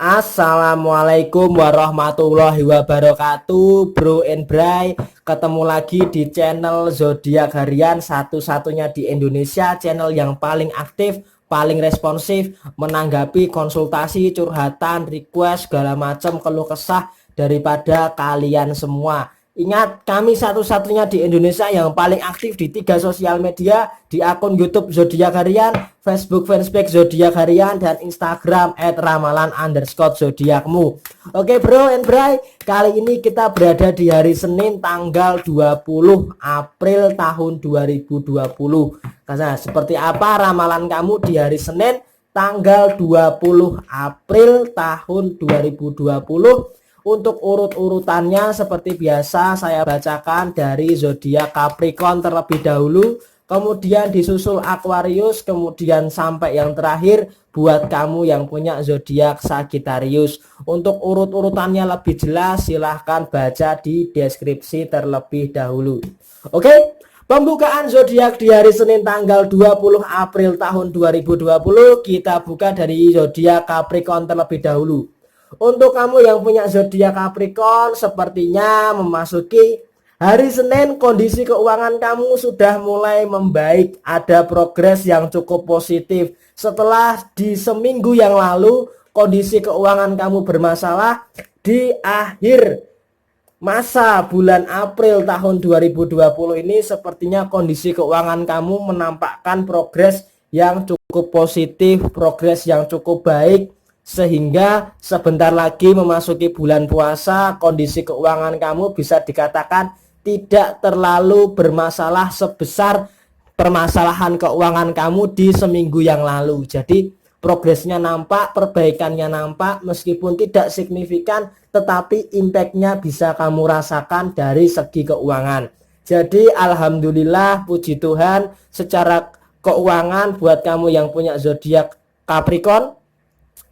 Assalamualaikum warahmatullahi wabarakatuh, Bro and Bray. Ketemu lagi di channel Zodiak Harian, satu-satunya di Indonesia, channel yang paling aktif, paling responsif, menanggapi konsultasi, curhatan, request, segala macam keluh kesah daripada kalian semua. Ingat, kami satu-satunya di Indonesia yang paling aktif di 3 sosial media, di akun YouTube Zodiak Harian, Facebook fanspage Zodiak Harian, dan Instagram @ramalan_zodiakmu. Oke bro and bray, kali ini kita berada di hari Senin tanggal 20 April tahun 2020. Nah, seperti apa ramalan kamu di hari Senin tanggal 20 April tahun 2020? Untuk urut-urutannya seperti biasa saya bacakan dari zodiak Capricorn terlebih dahulu, kemudian disusul Aquarius, kemudian sampai yang terakhir buat kamu yang punya zodiak Sagittarius. Untuk urut-urutannya lebih jelas silahkan baca di deskripsi terlebih dahulu. Oke, pembukaan zodiak di hari Senin tanggal 20 April tahun 2020 kita buka dari zodiak Capricorn terlebih dahulu. Untuk kamu yang punya zodiak Capricorn, sepertinya memasuki hari Senin kondisi keuangan kamu sudah mulai membaik, ada progres yang cukup positif. Setelah di seminggu yang lalu kondisi keuangan kamu bermasalah, di akhir masa bulan April tahun 2020 ini sepertinya kondisi keuangan kamu menampakkan progres yang cukup positif, progres yang cukup baik. Sehingga sebentar lagi memasuki bulan puasa, kondisi keuangan kamu bisa dikatakan tidak terlalu bermasalah sebesar permasalahan keuangan kamu di seminggu yang lalu. Jadi progresnya nampak, perbaikannya nampak, meskipun tidak signifikan, tetapi impactnya bisa kamu rasakan dari segi keuangan. Jadi alhamdulillah, puji Tuhan, secara keuangan buat kamu yang punya zodiak Capricorn,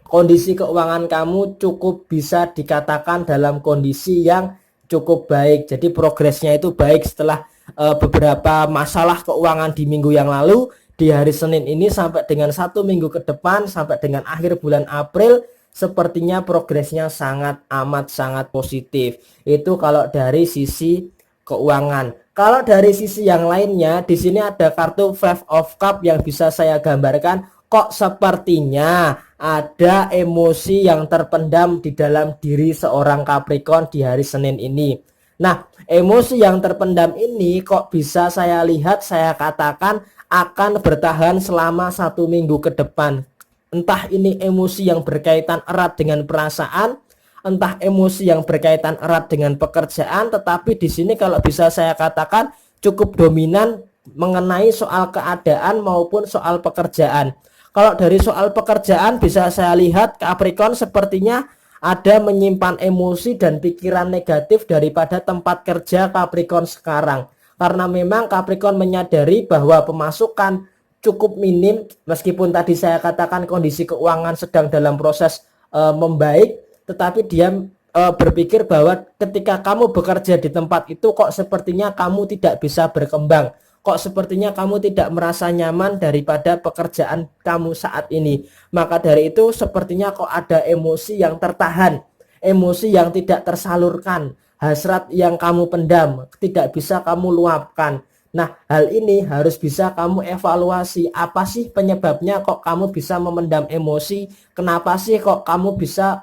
kondisi keuangan kamu cukup bisa dikatakan dalam kondisi yang cukup baik. Jadi progresnya itu baik setelah beberapa masalah keuangan di minggu yang lalu. Di hari Senin ini sampai dengan 1 minggu ke depan, sampai dengan akhir bulan April, sepertinya progresnya sangat amat sangat positif. Itu kalau dari sisi keuangan. Kalau dari sisi yang lainnya, di sini ada kartu Five of Cup yang bisa saya gambarkan. Kok sepertinya ada emosi yang terpendam di dalam diri seorang Capricorn di hari Senin ini. Nah, emosi yang terpendam ini kok bisa saya lihat, saya katakan akan bertahan selama 1 minggu ke depan. Entah ini emosi yang berkaitan erat dengan perasaan, entah emosi yang berkaitan erat dengan pekerjaan, tetapi di sini kalau bisa saya katakan cukup dominan mengenai soal keadaan maupun soal pekerjaan. Kalau dari soal pekerjaan bisa saya lihat Capricorn sepertinya ada menyimpan emosi dan pikiran negatif daripada tempat kerja Capricorn sekarang. Karena memang Capricorn menyadari bahwa pemasukan cukup minim, meskipun tadi saya katakan kondisi keuangan sedang dalam proses membaik, tetapi dia berpikir bahwa ketika kamu bekerja di tempat itu kok sepertinya kamu tidak bisa berkembang. Kok sepertinya kamu tidak merasa nyaman daripada pekerjaan kamu saat ini. Maka dari itu sepertinya kok ada emosi yang tertahan, emosi yang tidak tersalurkan, hasrat yang kamu pendam, tidak bisa kamu luapkan. Nah, hal ini harus bisa kamu evaluasi. Apa sih penyebabnya kok kamu bisa memendam emosi? Kenapa sih kok kamu bisa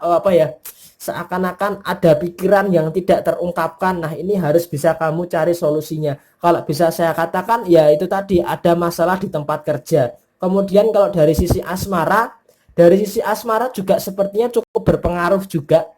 seakan-akan ada pikiran yang tidak terungkapkan. Nah, ini harus bisa kamu cari solusinya. Kalau bisa saya katakan ya itu tadi ada masalah di tempat kerja. Kemudian kalau dari sisi asmara juga sepertinya cukup berpengaruh juga.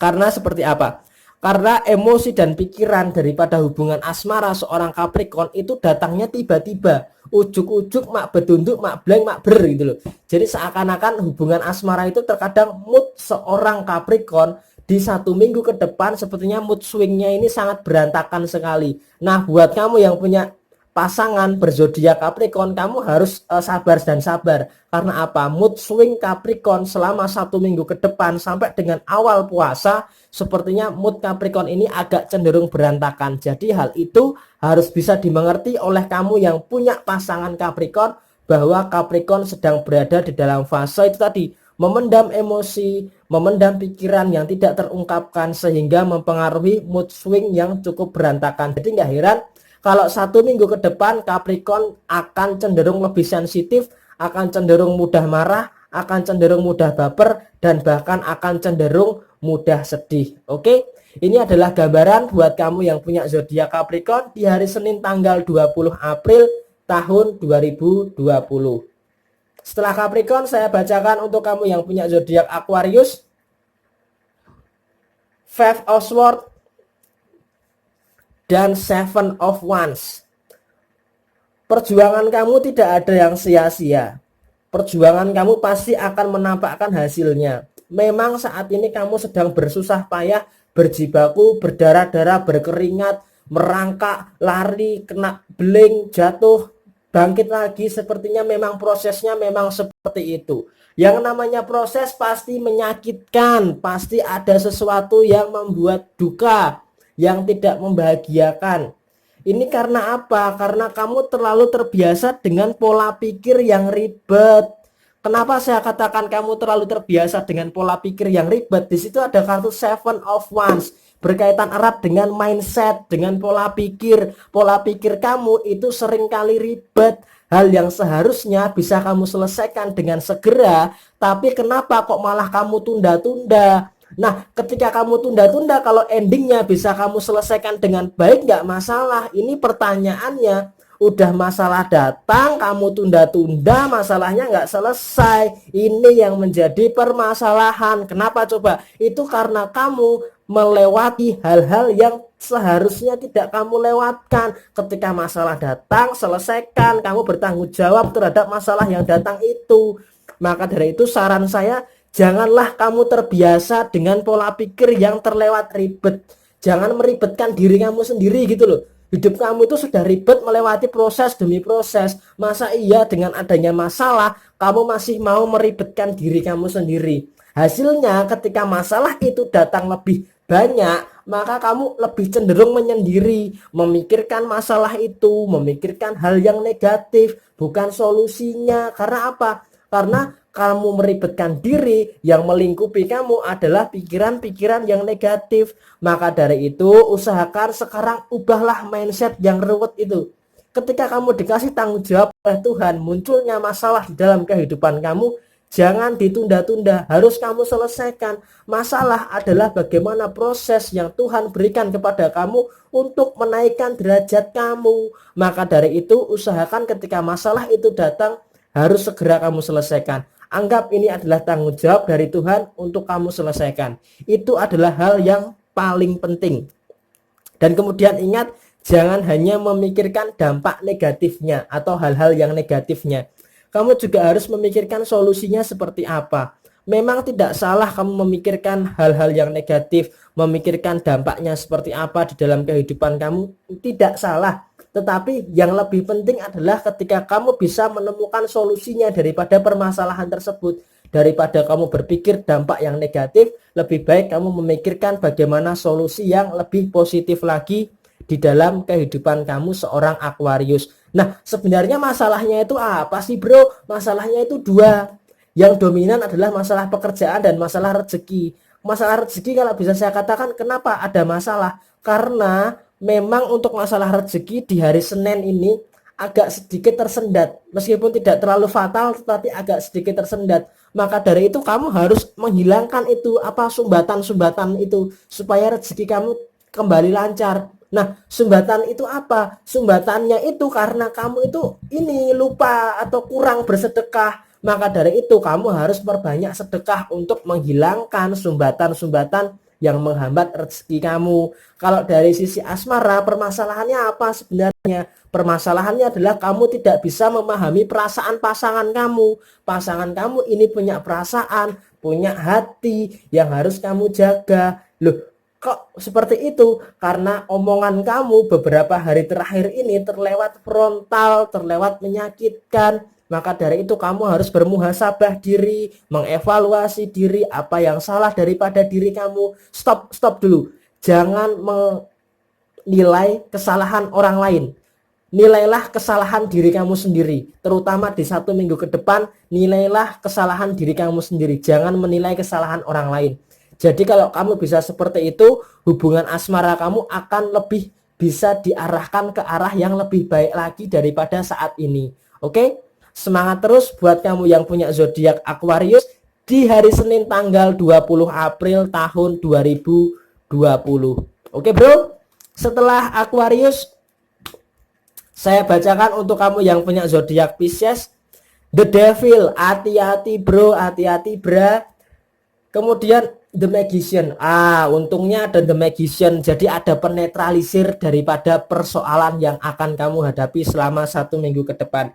Karena seperti apa? Karena emosi dan pikiran daripada hubungan asmara seorang Capricorn itu datangnya tiba-tiba, ujuk-ujuk mak bedunduk mak blank mak ber gitu loh. Jadi seakan-akan hubungan asmara itu terkadang mood seorang Capricorn di 1 minggu ke depan sepertinya mood swingnya ini sangat berantakan sekali. Nah, buat kamu yang punya pasangan berzodiak Capricorn, kamu harus sabar dan sabar. Karena apa? Mood swing Capricorn selama 1 minggu ke depan sampai dengan awal puasa, sepertinya mood Capricorn ini agak cenderung berantakan. Jadi hal itu harus bisa dimengerti oleh kamu yang punya pasangan Capricorn, bahwa Capricorn sedang berada di dalam fase itu tadi, memendam emosi, memendam pikiran yang tidak terungkapkan sehingga mempengaruhi mood swing yang cukup berantakan. Jadi nggak heran kalau 1 minggu ke depan Capricorn akan cenderung lebih sensitif, akan cenderung mudah marah, akan cenderung mudah baper, dan bahkan akan cenderung mudah sedih. Oke, ini adalah gambaran buat kamu yang punya zodiak Capricorn di hari Senin tanggal 20 April tahun 2020. Setelah Capricorn, saya bacakan untuk kamu yang punya zodiak Aquarius. Five of Swords dan Seven of Wands. Perjuangan kamu tidak ada yang sia-sia. Perjuangan kamu pasti akan menampakkan hasilnya. Memang saat ini kamu sedang bersusah payah, berjibaku, berdarah-darah, berkeringat, merangkak, lari, kena beling, jatuh, bangkit lagi. Sepertinya memang prosesnya memang seperti itu. Yang namanya proses pasti menyakitkan, pasti ada sesuatu yang membuat duka, yang tidak membahagiakan. Ini karena apa? Karena kamu terlalu terbiasa dengan pola pikir yang ribet. Kenapa saya katakan kamu terlalu terbiasa dengan pola pikir yang ribet? Di situ ada kartu Seven of Wands, berkaitan erat dengan mindset, dengan pola pikir. Pola pikir kamu itu seringkali ribet. Hal yang seharusnya bisa kamu selesaikan dengan segera, tapi kenapa kok malah kamu tunda-tunda? Nah, ketika kamu tunda-tunda, kalau endingnya bisa kamu selesaikan dengan baik nggak masalah. Ini pertanyaannya, udah masalah datang, kamu tunda-tunda, masalahnya nggak selesai. Ini yang menjadi permasalahan. Kenapa coba? Itu karena kamu melewati hal-hal yang seharusnya tidak kamu lewatkan. Ketika masalah datang, selesaikan. Kamu bertanggung jawab terhadap masalah yang datang itu. Maka dari itu saran saya, janganlah kamu terbiasa dengan pola pikir yang terlewat ribet. Jangan meribetkan diri kamu sendiri gitu loh. Hidup kamu itu sudah ribet melewati proses demi proses. Masa iya dengan adanya masalah kamu masih mau meribetkan diri kamu sendiri? Hasilnya ketika masalah itu datang lebih banyak, maka kamu lebih cenderung menyendiri, memikirkan masalah itu, memikirkan hal yang negatif, bukan solusinya. Karena apa? Karena kamu meribetkan diri, yang melingkupi kamu adalah pikiran-pikiran yang negatif. Maka dari itu usahakan sekarang ubahlah mindset yang ruwet itu. Ketika kamu dikasih tanggung jawab oleh Tuhan, munculnya masalah di dalam kehidupan kamu, jangan ditunda-tunda, harus kamu selesaikan. Masalah adalah bagaimana proses yang Tuhan berikan kepada kamu untuk menaikkan derajat kamu. Maka dari itu usahakan ketika masalah itu datang, harus segera kamu selesaikan. Anggap ini adalah tanggung jawab dari Tuhan untuk kamu selesaikan. Itu adalah hal yang paling penting. Dan kemudian ingat, jangan hanya memikirkan dampak negatifnya atau hal-hal yang negatifnya. Kamu juga harus memikirkan solusinya seperti apa. Memang tidak salah kamu memikirkan hal-hal yang negatif, memikirkan dampaknya seperti apa di dalam kehidupan kamu, tidak salah. Tetapi yang lebih penting adalah ketika kamu bisa menemukan solusinya daripada permasalahan tersebut. Daripada kamu berpikir dampak yang negatif, lebih baik kamu memikirkan bagaimana solusi yang lebih positif lagi di dalam kehidupan kamu seorang Aquarius. Nah, sebenarnya masalahnya itu apa sih bro? Masalahnya itu dua. Yang dominan adalah masalah pekerjaan dan masalah rezeki. Masalah rezeki kalau bisa saya katakan kenapa ada masalah? Karena memang untuk masalah rezeki di hari Senin ini agak sedikit tersendat. Meskipun tidak terlalu fatal tetapi agak sedikit tersendat. Maka dari itu kamu harus menghilangkan itu sumbatan-sumbatan itu supaya rezeki kamu kembali lancar. Nah, sumbatan itu apa? Sumbatannya itu karena kamu itu ini lupa atau kurang bersedekah. Maka dari itu kamu harus perbanyak sedekah untuk menghilangkan sumbatan-sumbatan yang menghambat rezeki kamu. Kalau dari sisi asmara, permasalahannya apa sebenarnya? Permasalahannya adalah kamu tidak bisa memahami perasaan pasangan kamu. Pasangan kamu ini punya perasaan, punya hati yang harus kamu jaga. Loh, kok seperti itu? Karena omongan kamu beberapa hari terakhir ini terlewat frontal, terlewat menyakitkan. Maka dari itu kamu harus bermuhasabah diri, mengevaluasi diri, apa yang salah daripada diri kamu. Stop dulu. Jangan menilai kesalahan orang lain. nilailah kesalahan diri kamu sendiri, terutama di 1 minggu ke depan. Nilailah kesalahan diri kamu sendiri, jangan menilai kesalahan orang lain. Jadi kalau kamu bisa seperti itu, hubungan asmara kamu akan lebih bisa diarahkan ke arah yang lebih baik lagi daripada saat ini. Oke, semangat terus buat kamu yang punya zodiak Aquarius di hari Senin tanggal 20 April tahun 2020. Oke bro, setelah Aquarius saya bacakan untuk kamu yang punya zodiak Pisces, The Devil. Hati-hati bro, hati-hati bra. Kemudian The Magician. Untungnya ada The Magician. Jadi ada penetralisir daripada persoalan yang akan kamu hadapi selama 1 minggu ke depan.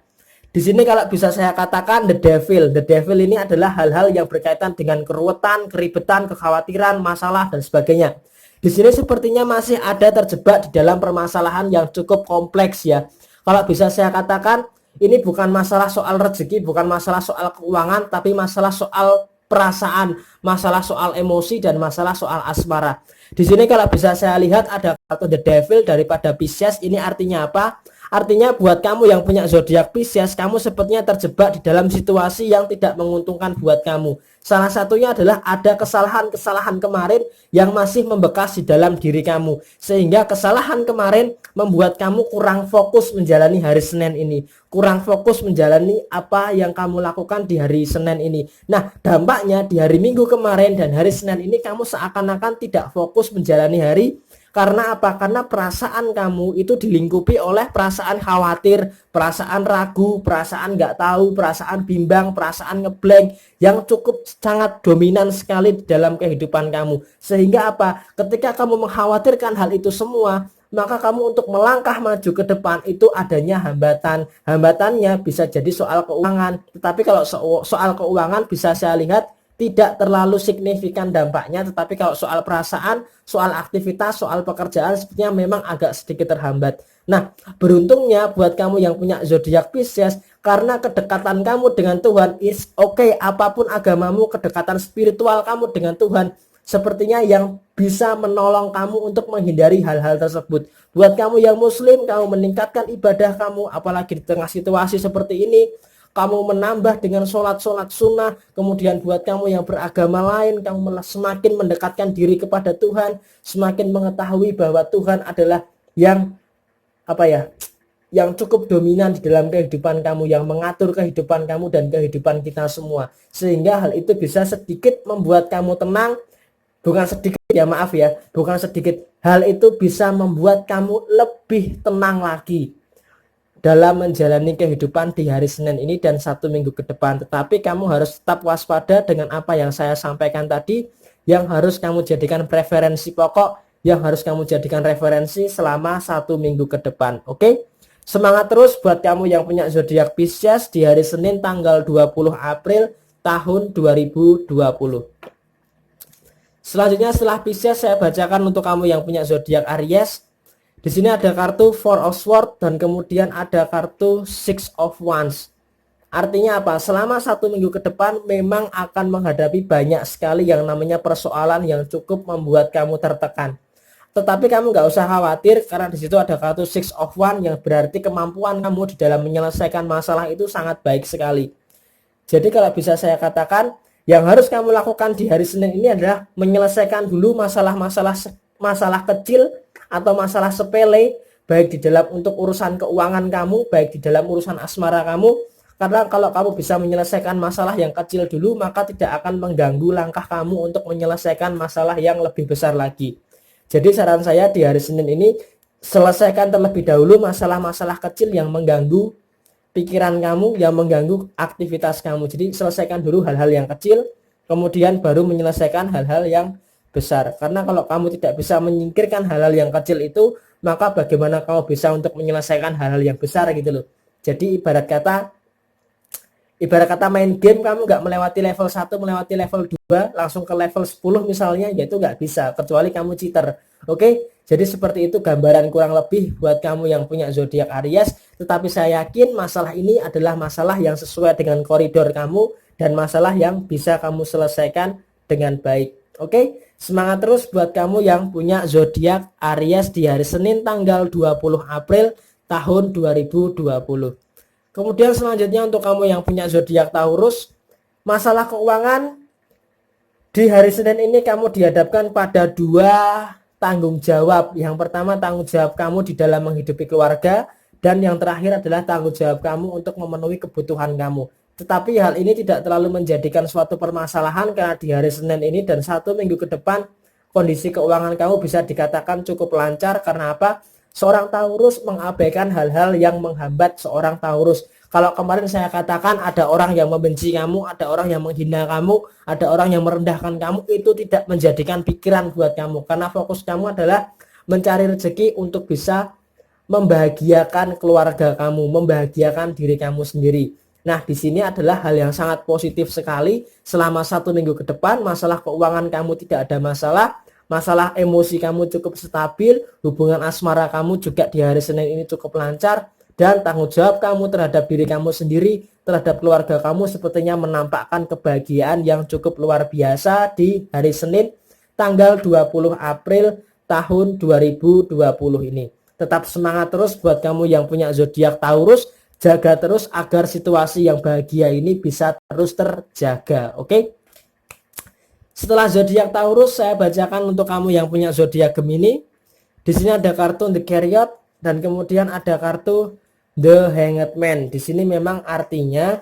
Di sini kalau bisa saya katakan The Devil. The Devil ini adalah hal-hal yang berkaitan dengan keruwetan, keribetan, kekhawatiran, masalah dan sebagainya. Di sini sepertinya masih ada terjebak di dalam permasalahan yang cukup kompleks ya. Kalau bisa saya katakan, ini bukan masalah soal rezeki, bukan masalah soal keuangan, tapi masalah soal perasaan, masalah soal emosi, dan masalah soal asmara. Di sini kalau bisa saya lihat ada kartu The Devil daripada Pisces. Ini artinya apa? Artinya buat kamu yang punya zodiak Pisces, kamu sepertinya terjebak di dalam situasi yang tidak menguntungkan buat kamu. Salah satunya adalah ada kesalahan-kesalahan kemarin yang masih membekas di dalam diri kamu, sehingga kesalahan kemarin membuat kamu kurang fokus menjalani hari Senin ini, kurang fokus menjalani apa yang kamu lakukan di hari Senin ini. Nah, dampaknya di hari Minggu kemarin dan hari Senin ini kamu seakan-akan tidak fokus menjalani hari. Karena apa? Karena perasaan kamu itu dilingkupi oleh perasaan khawatir, perasaan ragu, perasaan nggak tahu, perasaan bimbang, perasaan ngeblank yang cukup sangat dominan sekali di dalam kehidupan kamu. Sehingga apa? Ketika kamu mengkhawatirkan hal itu semua, maka kamu untuk melangkah maju ke depan itu adanya hambatan. Hambatannya bisa jadi soal keuangan. Tetapi kalau soal keuangan bisa saya lihat tidak terlalu signifikan dampaknya, tetapi kalau soal perasaan, soal aktivitas, soal pekerjaan sepertinya memang agak sedikit terhambat. Nah, beruntungnya buat kamu yang punya zodiak Pisces, karena kedekatan kamu dengan Tuhan is okay, apapun agamamu, kedekatan spiritual kamu dengan Tuhan sepertinya yang bisa menolong kamu untuk menghindari hal-hal tersebut. Buat kamu yang muslim, kamu meningkatkan ibadah kamu, apalagi di tengah situasi seperti ini, kamu menambah dengan sholat-sholat sunnah. Kemudian buat kamu yang beragama lain, kamu semakin mendekatkan diri kepada Tuhan, semakin mengetahui bahwa Tuhan adalah yang yang cukup dominan di dalam kehidupan kamu, yang mengatur kehidupan kamu dan kehidupan kita semua. Sehingga hal itu bisa sedikit membuat kamu tenang. Bukan sedikit ya, maaf ya, bukan sedikit. Hal itu bisa membuat kamu lebih tenang lagi dalam menjalani kehidupan di hari Senin ini dan 1 minggu ke depan. Tetapi kamu harus tetap waspada dengan apa yang saya sampaikan tadi, yang harus kamu jadikan preferensi pokok, yang harus kamu jadikan referensi selama 1 minggu ke depan. Oke? Semangat terus buat kamu yang punya zodiak Pisces di hari Senin tanggal 20 April tahun 2020. Selanjutnya setelah Pisces saya bacakan untuk kamu yang punya zodiak Aries. Di sini ada kartu Four of Swords dan kemudian ada kartu Six of Wands. Artinya apa? Selama 1 minggu ke depan memang akan menghadapi banyak sekali yang namanya persoalan yang cukup membuat kamu tertekan. Tetapi kamu nggak usah khawatir karena di situ ada kartu Six of Wands yang berarti kemampuan kamu di dalam menyelesaikan masalah itu sangat baik sekali. Jadi kalau bisa saya katakan, yang harus kamu lakukan di hari Senin ini adalah menyelesaikan dulu masalah kecil atau masalah sepele, baik di dalam untuk urusan keuangan kamu, baik di dalam urusan asmara kamu. Karena kalau kamu bisa menyelesaikan masalah yang kecil dulu, maka tidak akan mengganggu langkah kamu untuk menyelesaikan masalah yang lebih besar lagi. Jadi saran saya di hari Senin ini, selesaikan terlebih dahulu masalah-masalah kecil yang mengganggu pikiran kamu, yang mengganggu aktivitas kamu. Jadi selesaikan dulu hal-hal yang kecil, kemudian baru menyelesaikan hal-hal yang besar. Karena kalau kamu tidak bisa menyingkirkan hal-hal yang kecil itu, maka bagaimana kamu bisa untuk menyelesaikan hal-hal yang besar gitu loh. Jadi ibarat kata main game, kamu nggak melewati level 1, melewati level 2 langsung ke level 10 misalnya, ya itu nggak bisa kecuali kamu cheater. Oke? Jadi seperti itu gambaran kurang lebih buat kamu yang punya zodiak Aries. Tetapi saya yakin masalah ini adalah masalah yang sesuai dengan koridor kamu dan masalah yang bisa kamu selesaikan dengan baik. Oke? Semangat terus buat kamu yang punya zodiak Aries di hari Senin tanggal 20 April tahun 2020. Kemudian selanjutnya untuk kamu yang punya zodiak Taurus, masalah keuangan di hari Senin ini kamu dihadapkan pada dua tanggung jawab. Yang pertama tanggung jawab kamu di dalam menghidupi keluarga, dan yang terakhir adalah tanggung jawab kamu untuk memenuhi kebutuhan kamu. Tetapi hal ini tidak terlalu menjadikan suatu permasalahan karena di hari Senin ini dan 1 minggu ke depan kondisi keuangan kamu bisa dikatakan cukup lancar. Karena apa? Seorang Taurus mengabaikan hal-hal yang menghambat seorang Taurus. Kalau kemarin saya katakan ada orang yang membenci kamu, ada orang yang menghina kamu, ada orang yang merendahkan kamu, itu tidak menjadikan pikiran buat kamu. Karena fokus kamu adalah mencari rezeki untuk bisa membahagiakan keluarga kamu, membahagiakan diri kamu sendiri. Nah, di sini adalah hal yang sangat positif sekali. Selama 1 minggu ke depan, masalah keuangan kamu tidak ada masalah. Masalah emosi kamu cukup stabil, hubungan asmara kamu juga di hari Senin ini cukup lancar. Dan tanggung jawab kamu terhadap diri kamu sendiri, terhadap keluarga kamu sepertinya menampakkan kebahagiaan yang cukup luar biasa di hari Senin tanggal 20 April tahun 2020 ini. Tetap semangat terus buat kamu yang punya zodiak Taurus, jaga terus agar situasi yang bahagia ini bisa terus terjaga, oke? Setelah zodiak Taurus, saya bacakan untuk kamu yang punya zodiak Gemini. Di sini ada kartu The Chariot dan kemudian ada kartu The Hanged Man. Di sini memang artinya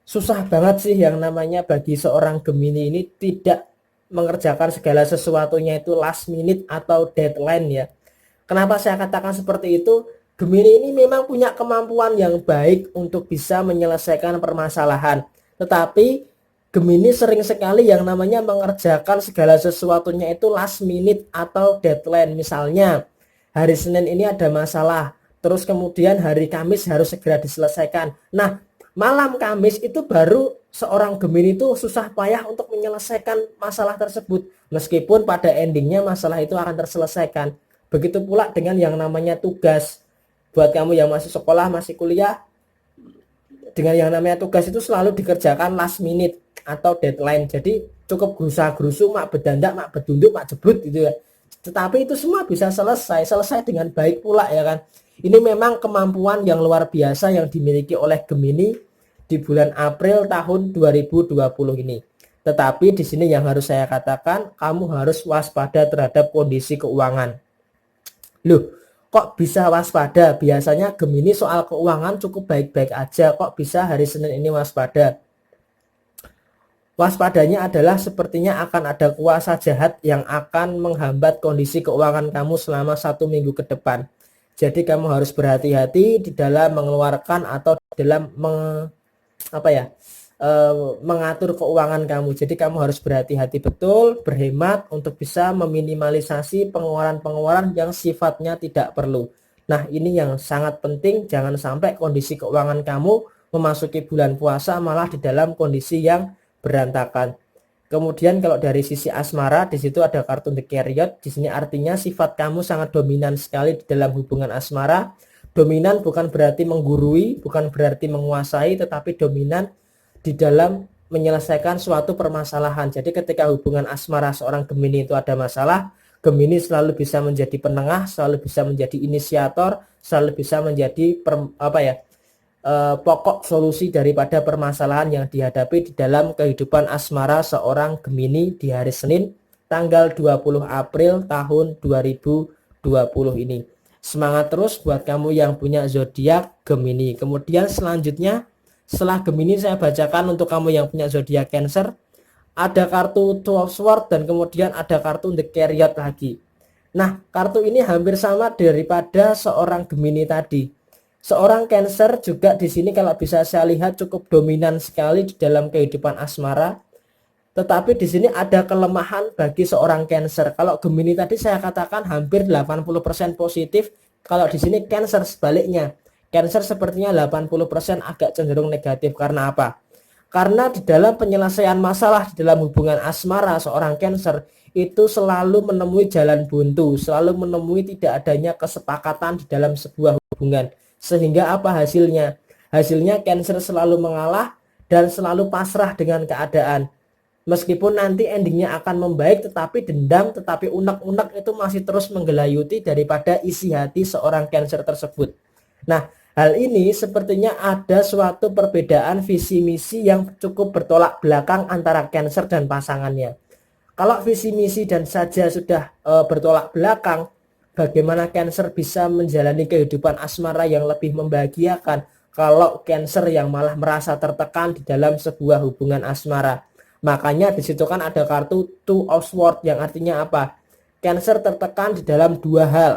susah banget sih yang namanya bagi seorang Gemini ini tidak mengerjakan segala sesuatunya itu last minute atau deadline ya. Kenapa saya katakan seperti itu? Gemini ini memang punya kemampuan yang baik untuk bisa menyelesaikan permasalahan. Tetapi Gemini sering sekali yang namanya mengerjakan segala sesuatunya itu last minute atau deadline. Misalnya hari Senin ini ada masalah, terus kemudian hari Kamis harus segera diselesaikan. Nah, malam Kamis itu baru seorang Gemini itu susah payah untuk menyelesaikan masalah tersebut. Meskipun pada endingnya masalah itu akan terselesaikan. Begitu pula dengan yang namanya tugas. Buat kamu yang masih sekolah, masih kuliah, dengan yang namanya tugas itu selalu dikerjakan last minute atau deadline. Jadi cukup gerusa-gerusu, mak bedandak, mak bedunduk, mak jebrut gitu ya. Tetapi itu semua bisa selesai dengan baik pula ya kan. Ini memang kemampuan yang luar biasa yang dimiliki oleh Gemini di bulan April tahun 2020 ini. Tetapi di sini yang harus saya katakan, kamu harus waspada terhadap kondisi keuangan. Loh, kok bisa waspada? Biasanya Gemini soal keuangan cukup baik-baik aja, kok bisa hari Senin ini waspada? Waspadanya adalah sepertinya akan ada kuasa jahat yang akan menghambat kondisi keuangan kamu selama 1 minggu ke depan. Jadi kamu harus berhati-hati di dalam mengeluarkan atau dalam mengatur keuangan kamu. Jadi kamu harus berhati-hati betul, berhemat untuk bisa meminimalisasi pengeluaran-pengeluaran yang sifatnya tidak perlu. Nah, ini yang sangat penting, jangan sampai kondisi keuangan kamu memasuki bulan puasa malah di dalam kondisi yang berantakan. Kemudian kalau dari sisi asmara, di situ ada kartu The Chariot. Di sini artinya sifat kamu sangat dominan sekali di dalam hubungan asmara. Dominan bukan berarti menggurui, bukan berarti menguasai, tetapi dominan di dalam menyelesaikan suatu permasalahan. Jadi ketika hubungan asmara seorang Gemini itu ada masalah, Gemini selalu bisa menjadi penengah, selalu bisa menjadi inisiator, selalu bisa menjadi pokok solusi daripada permasalahan yang dihadapi di dalam kehidupan asmara seorang Gemini di hari Senin tanggal 20 April tahun 2020 ini. Semangat terus buat kamu yang punya zodiak Gemini. Kemudian selanjutnya setelah Gemini saya bacakan untuk kamu yang punya zodiak Cancer. Ada kartu Two of Swords dan kemudian ada kartu The Chariot lagi. Nah, kartu ini hampir sama daripada seorang Gemini tadi. Seorang Cancer juga di sini kalau bisa saya lihat cukup dominan sekali di dalam kehidupan asmara. Tetapi di sini ada kelemahan bagi seorang Cancer. Kalau Gemini tadi saya katakan hampir 80% positif. Kalau di sini Cancer sebaliknya. Cancer sepertinya 80% agak cenderung negatif. Karena apa? Karena di dalam penyelesaian masalah di dalam hubungan asmara seorang Cancer itu selalu menemui jalan buntu, selalu menemui tidak adanya kesepakatan di dalam sebuah hubungan. Sehingga apa hasilnya? Hasilnya Cancer selalu mengalah dan selalu pasrah dengan keadaan. Meskipun nanti endingnya akan membaik, tetapi dendam, tetapi unek-unek itu masih terus menggelayuti daripada isi hati seorang Cancer tersebut. Nah, hal ini sepertinya ada suatu perbedaan visi misi yang cukup bertolak belakang antara Cancer dan pasangannya. Kalau visi misi dan saja sudah bertolak belakang, bagaimana Cancer bisa menjalani kehidupan asmara yang lebih membahagiakan kalau Cancer yang malah merasa tertekan di dalam sebuah hubungan asmara. Makanya di situ kan ada kartu Two of Swords yang artinya apa? Cancer tertekan di dalam dua hal.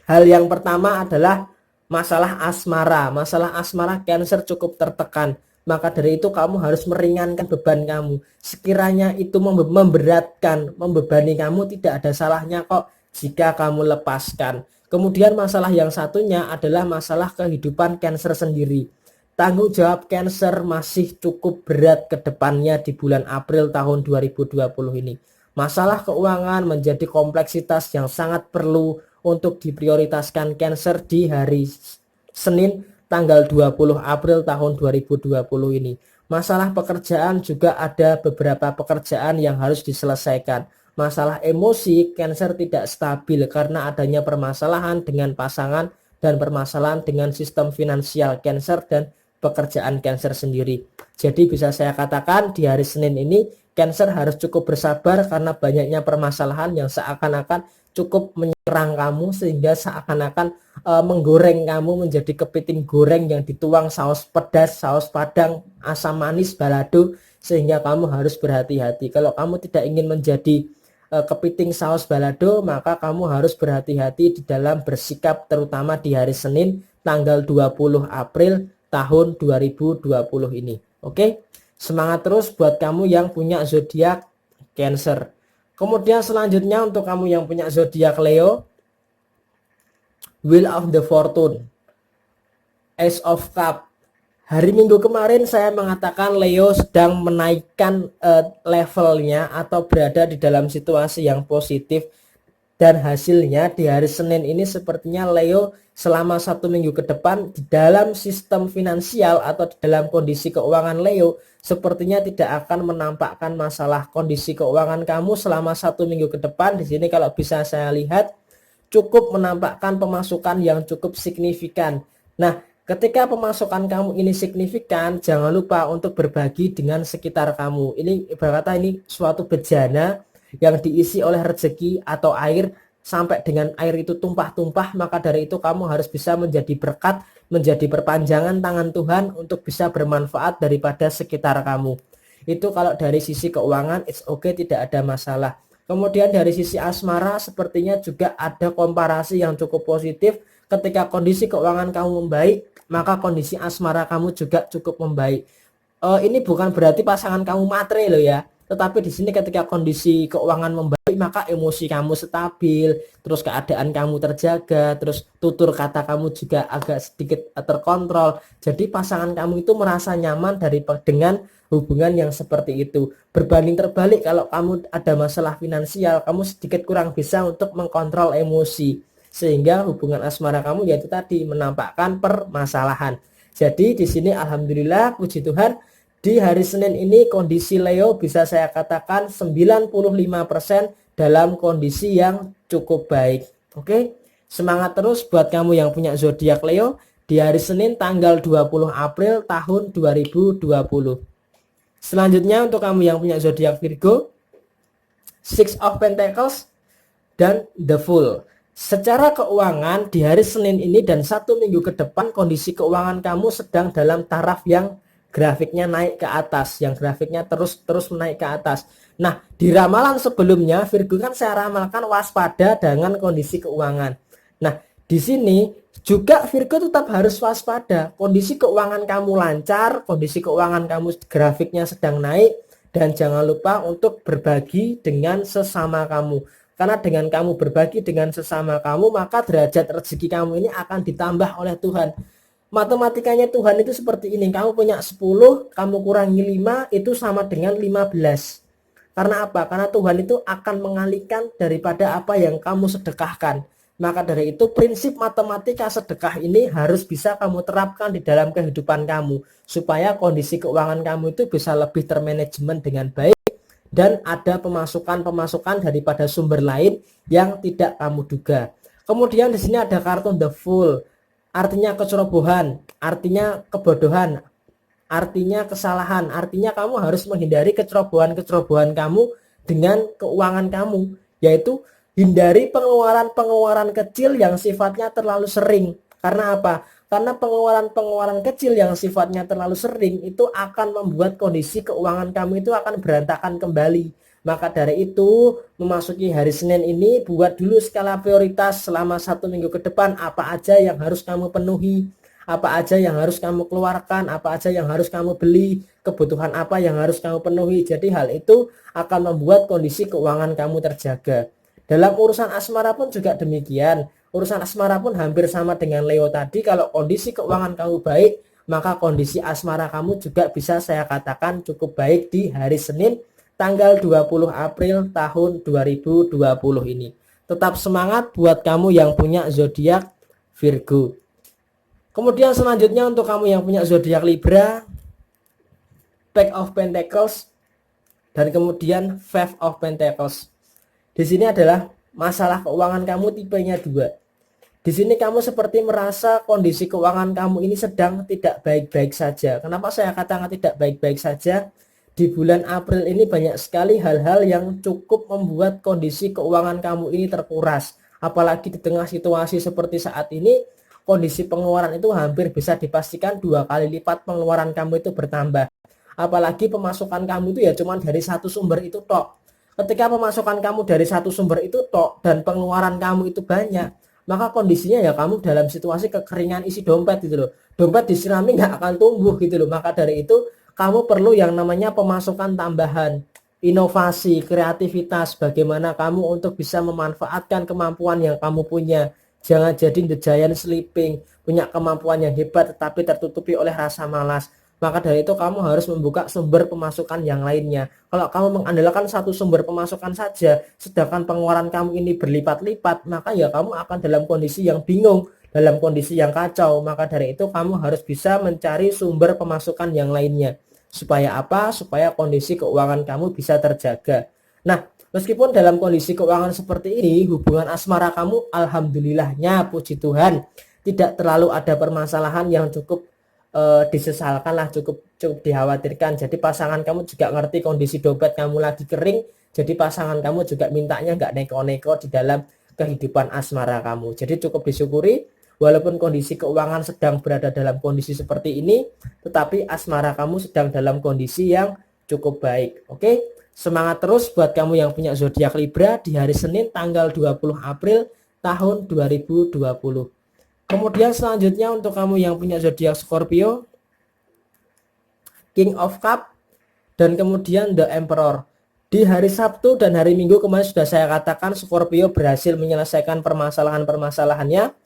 Hal yang pertama adalah masalah asmara. Masalah asmara Cancer cukup tertekan. Maka dari itu kamu harus meringankan beban kamu. Sekiranya itu memberatkan, membebani kamu, tidak ada salahnya kok jika kamu lepaskan. Kemudian masalah yang satunya adalah masalah kehidupan Cancer sendiri. Tanggung jawab Cancer masih cukup berat ke depannya di bulan April tahun 2020 ini. Masalah keuangan menjadi kompleksitas yang sangat perlu untuk diprioritaskan Cancer di hari Senin tanggal 20 April tahun 2020 ini. Masalah pekerjaan juga ada beberapa pekerjaan yang harus diselesaikan. Masalah emosi, Cancer tidak stabil karena adanya permasalahan dengan pasangan dan permasalahan dengan sistem finansial Cancer dan pekerjaan Cancer sendiri. Jadi bisa saya katakan di hari Senin ini Cancer harus cukup bersabar karena banyaknya permasalahan yang seakan-akan cukup menyerang kamu sehingga seakan-akan menggoreng kamu menjadi kepiting goreng yang dituang saus pedas, saus padang, asam manis, balado, sehingga kamu harus berhati-hati. Kalau kamu tidak ingin menjadi kepiting saus balado, maka kamu harus berhati-hati di dalam bersikap terutama di hari Senin tanggal 20 April tahun 2020 ini. Oke? Semangat terus buat kamu yang punya zodiak Cancer. Kemudian selanjutnya untuk kamu yang punya zodiak Leo, Wheel of the Fortune, Ace of Cup. Hari Minggu kemarin saya mengatakan Leo sedang menaikkan levelnya atau berada di dalam situasi yang positif, dan hasilnya di hari Senin ini sepertinya Leo selama 1 minggu ke depan di dalam sistem finansial atau di dalam kondisi keuangan Leo sepertinya tidak akan menampakkan masalah. Kondisi keuangan kamu selama 1 minggu ke depan di sini kalau bisa saya lihat cukup menampakkan pemasukan yang cukup signifikan. Nah, ketika pemasukan kamu ini signifikan, jangan lupa untuk berbagi dengan sekitar kamu. Ini ibarat kata ini suatu bejana yang diisi oleh rezeki atau air, sampai dengan air itu tumpah-tumpah, maka dari itu kamu harus bisa menjadi berkat, menjadi perpanjangan tangan Tuhan untuk bisa bermanfaat daripada sekitar kamu. Itu kalau dari sisi keuangan, it's okay, tidak ada masalah. Kemudian dari sisi asmara sepertinya juga ada komparasi yang cukup positif. Ketika kondisi keuangan kamu membaik, maka kondisi asmara kamu juga cukup membaik. Ini bukan berarti pasangan kamu matre loh ya. Tetapi di sini ketika kondisi keuangan membaik, maka emosi kamu stabil, terus keadaan kamu terjaga, terus tutur kata kamu juga agak sedikit terkontrol. Jadi pasangan kamu itu merasa nyaman dengan hubungan yang seperti itu. Berbanding terbalik kalau kamu ada masalah finansial, kamu sedikit kurang bisa untuk mengkontrol emosi, sehingga hubungan asmara kamu yaitu tadi menampakkan permasalahan. Jadi di sini alhamdulillah, puji Tuhan, di hari Senin ini kondisi Leo bisa saya katakan 95% dalam kondisi yang cukup baik. Oke, semangat terus buat kamu yang punya zodiak Leo di hari Senin tanggal 20 April tahun 2020. Selanjutnya untuk kamu yang punya zodiak Virgo, Six of Pentacles dan The Fool. Secara keuangan di hari Senin ini dan 1 minggu ke depan kondisi keuangan kamu sedang dalam taraf yang grafiknya naik ke atas, yang grafiknya terus menaik ke atas. Nah, di ramalan sebelumnya Virgo kan saya ramalkan waspada dengan kondisi keuangan. Nah, di sini juga Virgo tetap harus waspada. Kondisi keuangan kamu lancar, kondisi keuangan kamu grafiknya sedang naik, dan jangan lupa untuk berbagi dengan sesama kamu. Karena dengan kamu berbagi dengan sesama kamu, maka derajat rezeki kamu ini akan ditambah oleh Tuhan. Matematikanya Tuhan itu seperti ini, kamu punya 10, kamu kurangi 5, itu sama dengan 15. Karena apa? Karena Tuhan itu akan mengalihkan daripada apa yang kamu sedekahkan. Maka dari itu prinsip matematika sedekah ini harus bisa kamu terapkan di dalam kehidupan kamu, supaya kondisi keuangan kamu itu bisa lebih termanajemen dengan baik, dan ada pemasukan daripada sumber lain yang tidak kamu duga. Kemudian di sini ada kartu The Fool. artinya kecerobohan, artinya kebodohan, artinya kesalahan, artinya kamu harus menghindari kecerobohan-kecerobohan kamu dengan keuangan kamu, yaitu hindari pengeluaran-pengeluaran kecil yang sifatnya terlalu sering. Karena apa? Karena pengeluaran-pengeluaran kecil yang sifatnya terlalu sering itu akan membuat kondisi keuangan kamu itu akan berantakan kembali. Maka dari itu, memasuki hari Senin ini, buat dulu skala prioritas selama 1 minggu ke depan, apa aja yang harus kamu penuhi, apa aja yang harus kamu keluarkan, apa aja yang harus kamu beli, kebutuhan apa yang harus kamu penuhi. Jadi hal itu akan membuat kondisi keuangan kamu terjaga. Dalam urusan asmara pun juga demikian. Urusan asmara pun hampir sama dengan Leo tadi. Kalau kondisi keuangan kamu baik, maka kondisi asmara kamu juga bisa saya katakan cukup baik di hari Senin tanggal 20 April tahun 2020 ini. Tetap semangat buat kamu yang punya zodiak Virgo. Kemudian selanjutnya untuk kamu yang punya zodiak Libra, Page of Pentacles dan kemudian Five of Pentacles. Di sini adalah masalah keuangan kamu tipenya 2. Di sini kamu seperti merasa kondisi keuangan kamu ini sedang tidak baik-baik saja. Kenapa saya katakan tidak baik-baik saja? Di bulan April ini banyak sekali hal-hal yang cukup membuat kondisi keuangan kamu ini terkuras. Apalagi di tengah situasi seperti saat ini, kondisi pengeluaran itu hampir bisa dipastikan 2 kali lipat pengeluaran kamu itu bertambah. Apalagi pemasukan kamu itu ya cuma dari satu sumber itu tok. Ketika pemasukan kamu dari satu sumber itu tok dan pengeluaran kamu itu banyak, maka kondisinya ya kamu dalam situasi kekeringan isi dompet gitu loh. Dompet disirami nggak akan tumbuh gitu loh. Maka dari itu kamu perlu yang namanya pemasukan tambahan, inovasi, kreativitas, bagaimana kamu untuk bisa memanfaatkan kemampuan yang kamu punya. Jangan jadi the giant sleeping, punya kemampuan yang hebat tetapi tertutupi oleh rasa malas. Maka dari itu kamu harus membuka sumber pemasukan yang lainnya. Kalau kamu mengandalkan satu sumber pemasukan saja, sedangkan pengeluaran kamu ini berlipat-lipat, maka ya kamu akan dalam kondisi yang bingung, dalam kondisi yang kacau. Maka dari itu kamu harus bisa mencari sumber pemasukan yang lainnya. Supaya apa? Supaya kondisi keuangan kamu bisa terjaga. Nah, meskipun dalam kondisi keuangan seperti ini, hubungan asmara kamu alhamdulillahnya puji Tuhan tidak terlalu ada permasalahan yang cukup disesalkan lah, cukup dikhawatirkan. Jadi pasangan kamu juga ngerti kondisi dompet kamu lagi kering, jadi pasangan kamu juga mintanya nggak neko-neko di dalam kehidupan asmara kamu. Jadi cukup disyukuri, walaupun kondisi keuangan sedang berada dalam kondisi seperti ini, tetapi asmara kamu sedang dalam kondisi yang cukup baik. Oke, semangat terus buat kamu yang punya zodiak Libra di hari Senin tanggal 20 April tahun 2020. Kemudian selanjutnya untuk kamu yang punya zodiak Scorpio, King of Cup dan kemudian The Emperor. Di hari Sabtu dan hari Minggu kemarin sudah saya katakan Scorpio berhasil menyelesaikan permasalahan-permasalahannya.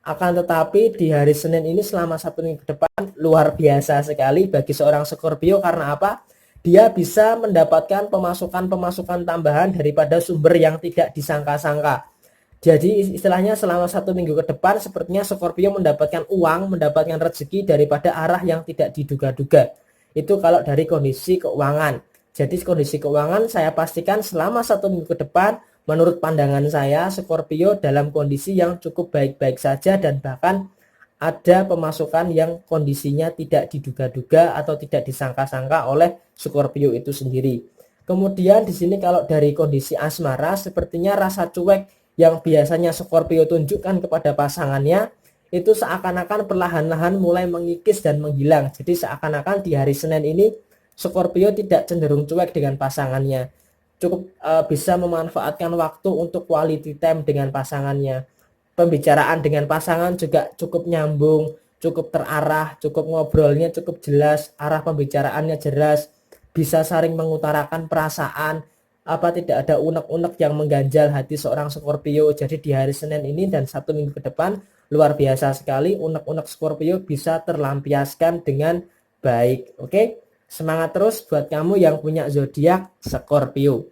Akan tetapi di hari Senin ini selama 1 minggu ke depan luar biasa sekali bagi seorang Scorpio. Karena apa? Dia bisa mendapatkan pemasukan-pemasukan tambahan daripada sumber yang tidak disangka-sangka. Jadi istilahnya selama 1 minggu ke depan sepertinya Scorpio mendapatkan uang, mendapatkan rezeki daripada arah yang tidak diduga-duga. Itu kalau dari kondisi keuangan. Jadi kondisi keuangan saya pastikan selama 1 minggu ke depan menurut pandangan saya Scorpio dalam kondisi yang cukup baik-baik saja dan bahkan ada pemasukan yang kondisinya tidak diduga-duga atau tidak disangka-sangka oleh Scorpio itu sendiri. Kemudian di sini kalau dari kondisi asmara sepertinya rasa cuek yang biasanya Scorpio tunjukkan kepada pasangannya itu seakan-akan perlahan-lahan mulai mengikis dan menghilang. Jadi seakan-akan di hari Senin ini Scorpio tidak cenderung cuek dengan pasangannya. Cukup bisa memanfaatkan waktu untuk quality time dengan pasangannya. Pembicaraan dengan pasangan juga cukup nyambung, cukup terarah, cukup ngobrolnya cukup jelas, arah pembicaraannya jelas, bisa saling mengutarakan perasaan. Tidak ada unek-unek yang mengganjal hati seorang Scorpio. Jadi di hari Senin ini dan 1 minggu ke depan luar biasa sekali unek-unek Scorpio bisa terlampiaskan dengan baik. Oke, semangat terus buat kamu yang punya zodiak Scorpio.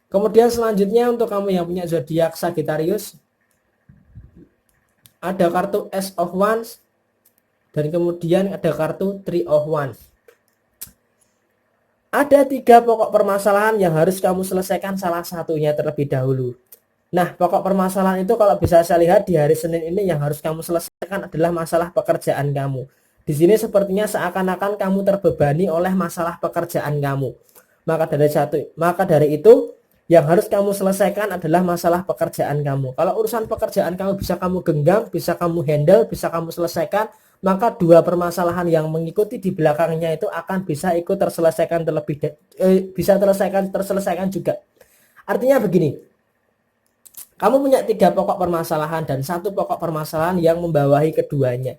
Kemudian selanjutnya untuk kamu yang punya zodiak Sagittarius, ada kartu Ace of Wands dan kemudian ada kartu Three of Wands. Ada 3 pokok permasalahan yang harus kamu selesaikan salah satunya terlebih dahulu. Nah, pokok permasalahan itu kalau bisa saya lihat di hari Senin ini yang harus kamu selesaikan adalah masalah pekerjaan kamu. Di sini sepertinya seakan-akan kamu terbebani oleh masalah pekerjaan kamu. Maka dari itu yang harus kamu selesaikan adalah masalah pekerjaan kamu. Kalau urusan pekerjaan kamu bisa kamu genggam, bisa kamu handle, bisa kamu selesaikan, maka dua permasalahan yang mengikuti di belakangnya itu akan bisa ikut terselesaikan terselesaikan juga. Artinya begini, kamu punya 3 pokok permasalahan dan 1 pokok permasalahan yang membawahi keduanya.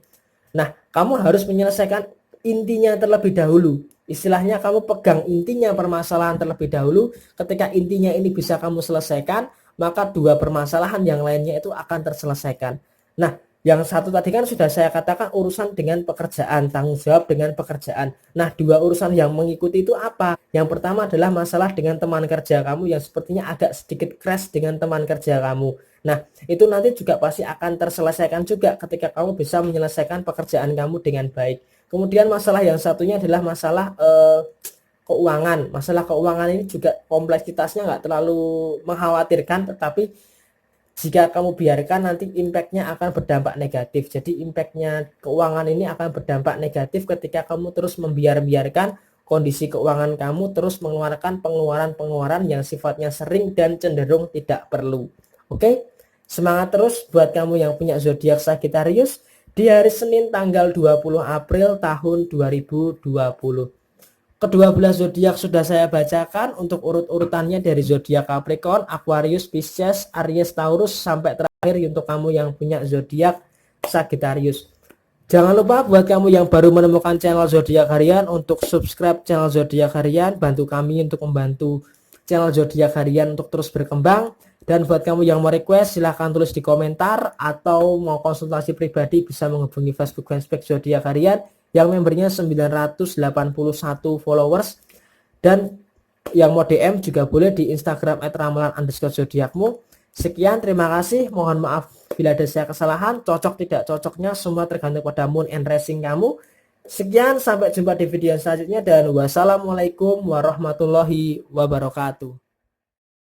Nah, kamu harus menyelesaikan intinya terlebih dahulu. Istilahnya kamu pegang intinya permasalahan terlebih dahulu. Ketika intinya ini bisa kamu selesaikan, maka 2 permasalahan yang lainnya itu akan terselesaikan. Nah, yang satu tadi kan sudah saya katakan urusan dengan pekerjaan, tanggung jawab dengan pekerjaan. Nah, 2 urusan yang mengikuti itu apa? Yang pertama adalah masalah dengan teman kerja kamu yang sepertinya agak sedikit crash dengan teman kerja kamu. Nah, itu nanti juga pasti akan terselesaikan juga ketika kamu bisa menyelesaikan pekerjaan kamu dengan baik. Kemudian masalah yang satunya adalah masalah keuangan. Masalah keuangan ini juga kompleksitasnya nggak terlalu mengkhawatirkan, tetapi jika kamu biarkan nanti impactnya akan berdampak negatif. Jadi impactnya keuangan ini akan berdampak negatif ketika kamu terus membiarkan kondisi keuangan kamu terus mengeluarkan pengeluaran yang sifatnya sering dan cenderung tidak perlu. Oke, semangat terus buat kamu yang punya zodiak Sagittarius di hari Senin tanggal 20 April tahun 2020. Kedua belas zodiak sudah saya bacakan untuk urut-urutannya dari zodiak Capricorn, Aquarius, Pisces, Aries, Taurus sampai terakhir untuk kamu yang punya zodiak Sagittarius. Jangan lupa buat kamu yang baru menemukan channel zodiak harian untuk subscribe channel zodiak harian, bantu kami untuk membantu channel zodiak harian untuk terus berkembang. Dan buat kamu yang mau request silahkan tulis di komentar atau mau konsultasi pribadi bisa menghubungi Facebook fanspage zodiak harian yang membernya 981 followers, dan yang mau DM juga boleh di Instagram @ramalan_zodiakmu. Sekian, terima kasih, mohon maaf bila ada saya kesalahan, cocok tidak cocoknya semua tergantung pada moon and rising kamu. Sekian, sampai jumpa di video selanjutnya dan wassalamualaikum warahmatullahi wabarakatuh.